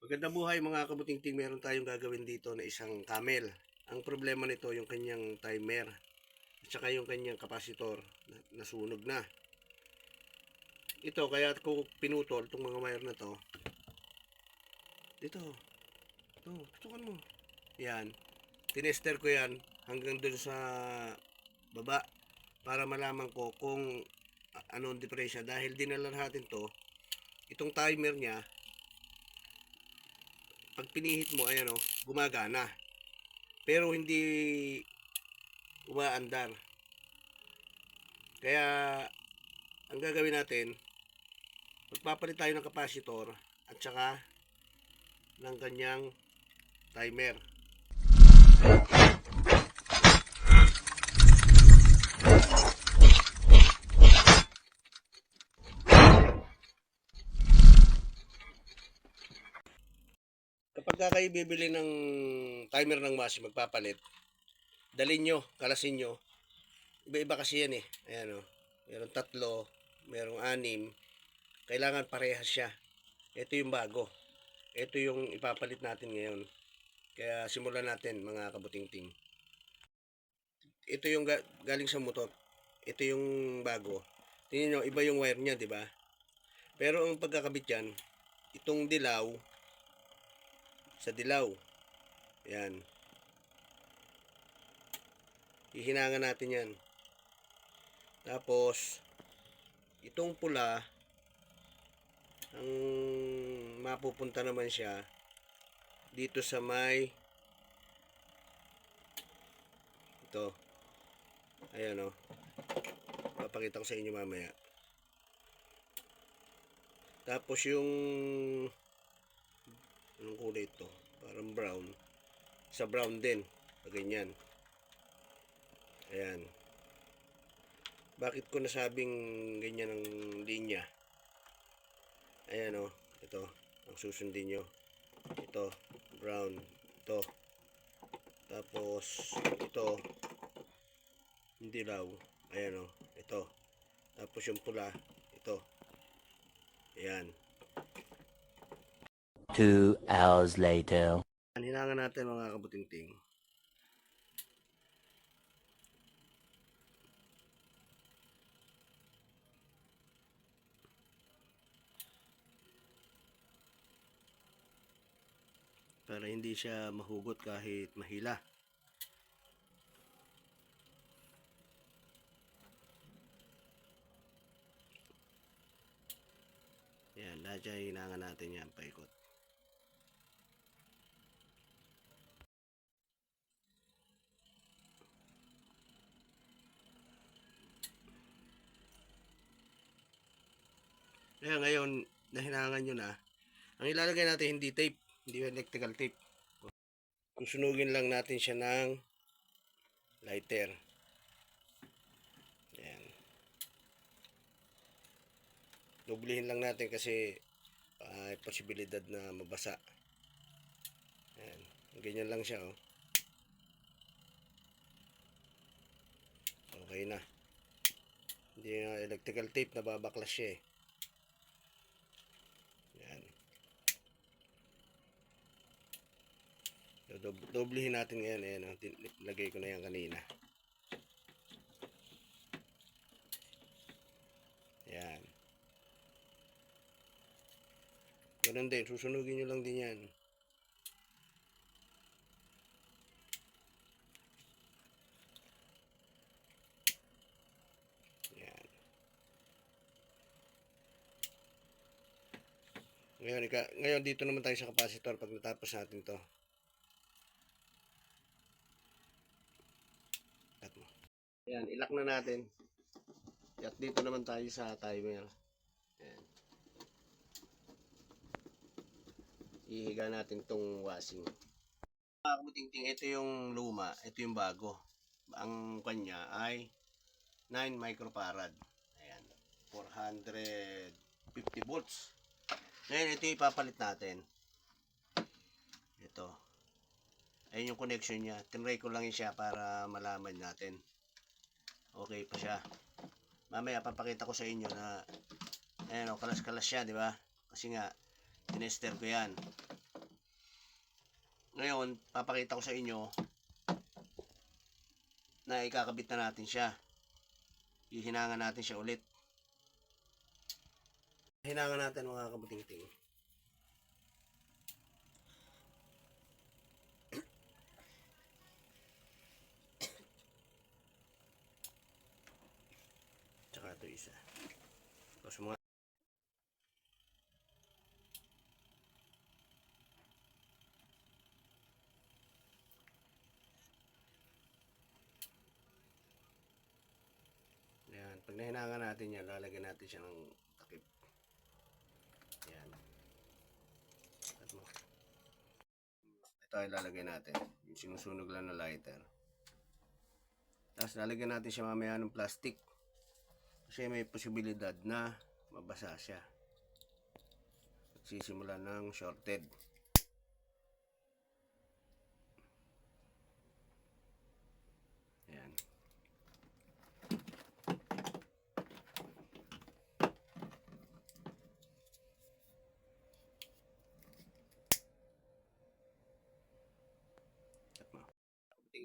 Magandang buhay mga kabutingting, meron tayong gagawin dito na isang camel. Ang problema nito yung kanyang timer at saka yung kanyang kapasitor na nasunog na. Ito kaya ko pinutol itong mga wire na to. Ito, tutukan mo. Yan, tinester ko yan hanggang dun sa baba para malaman ko kung ano ang diferensya. Dahil dinala natin to, itong timer niya, pag pinihit mo, ayan o, gumagana. Pero hindi umaandar. Kaya ang gagawin natin, magpapalit tayo ng kapasitor at saka ng kanyang timer. Kapag kayo bibili ng timer ng masi, magpapalit, dalhin nyo, kalasin nyo. Iba-iba kasi yan eh. Ayan o. Merong 3, merong 6. Kailangan parehas siya. Ito yung bago. Ito yung ipapalit natin ngayon. Kaya simulan natin mga kabutingting. Ito yung galing sa motor. Ito yung bago. Tingnan nyo, iba yung wire niya, di ba? Pero ang pagkakabit yan, itong dilaw sa dilaw. Yan. Hihinangan natin yan. Tapos, itong pula, ang mapupunta naman siya dito sa may ito. Ayan o. Papakita ko sa inyo mamaya. Tapos yung anong kulay ito? Parang brown. Sa brown din. Ganyan. Ayan. Bakit ko nasabing ganyan ang linya? Ayan o. Ito. Ang susundin nyo. Ito. Brown. Ito. Tapos ito. Hindi raw. Ayan o. Ito. Tapos yung pula. Ito. Ayan. 2 hours later. Hinangan natin mga kabutingting. Para hindi siya mahugot kahit mahila. Ayan, lahat yan hinangan natin yan paikot. Kaya ngayon, nahinangan nyo na, ang ilalagay natin hindi tape, hindi electrical tape. Susunugin lang natin siya ng lighter. Ayan. Doblehin lang natin kasi posibilidad na mabasa. Ayan. Ganyan lang siya oh. Okay na. Hindi na electrical tape, nababaklas siya eh. Ayan. So, doblehin natin ngayon. Ayan oh. Lagay ko na yan kanina. Ayan. Ganun din, susunugin nyo lang din yan. Ayan. Ngayon dito naman tayo sa capacitor pag natapos natin to. Ayan, ilak na natin. At dito naman tayo sa timer. Ayan. Ihiga natin tong washing. Mga kabutingting, ito yung luma, ito yung bago. Ang kanya ay 9 microfarad. Ayan, 450 volts. Ngayon, ito yung ipapalit natin. Ito. Ayun yung connection niya. Tinry ko lang siya para malaman natin. Okay pa siya. Mamaya papakita ko sa inyo na ayan o, kalas-kalas siya, di ba? Kasi nga, tinester ko yan. Ngayon, papakita ko sa inyo na ikakabit na natin siya. Hihinangan natin siya ulit. Hinangan natin mga kabuting-ting. Tsaka ito isa. Tapos mga yan. Pag nahinangan natin yan, lalagyan natin siya ng takip. Yan. Ito ay lalagyan natin. Yung sinusunog lang na lighter. Tapos lalagyan natin siya mamaya ng plastic. Kasi may posibilidad na mabasa siya. Magsisimula ng shorted. Ayan.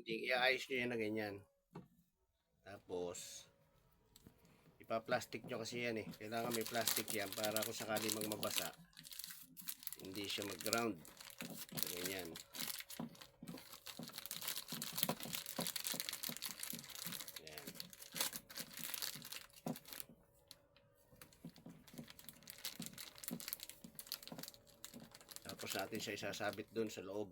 Iayos nyo yan na ganyan. Tapos ipa-plastic nyo kasi yan eh. Kailangan may plastic yan para kung sakali magmabasa hindi siya mag-ground. So, ganyan. Yan. Tapos natin siya isasabit dun sa loob.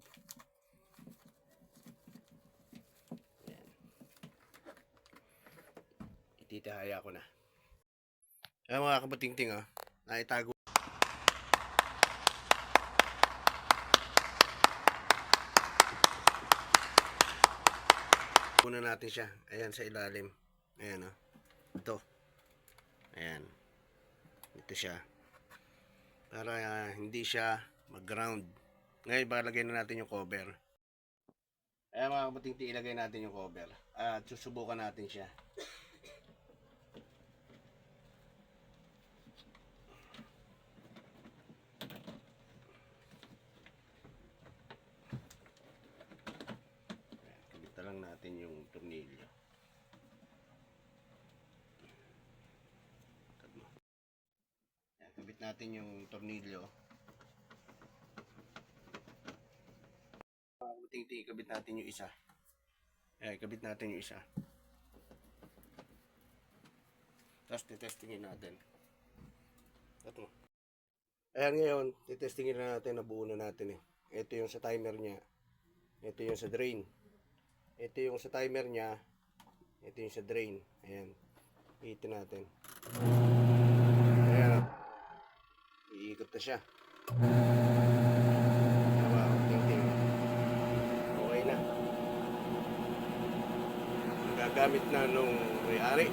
Yan. Ititihaya ko na. Ay mga kabuting-ting naitago. Una natin siya. Ayan sa ilalim. Ayan Ito. Ayan. Ito siya. Para hindi siya mag-ground. Ngayon ibalagay na natin yung cover. Ayan mga kabuting-ting, ilagay natin yung cover. At susubukan natin siya. Lang natin yung tornilyo. Yan, kabit natin yung tornilyo. Buting-ting, kabit natin yung isa. Ayan, kabit natin yung isa. Tapos titestingin natin. Ito. Ayan ngayon, titestingin na natin, nabuo na natin eh. Ito yung sa timer niya. Ito yung sa drain. Ito yung sa timer niya. Ito yung sa drain. Ayan. Iitin natin. Ayan. Iikot na siya. Okay na. Nagagamit na nung may-ari.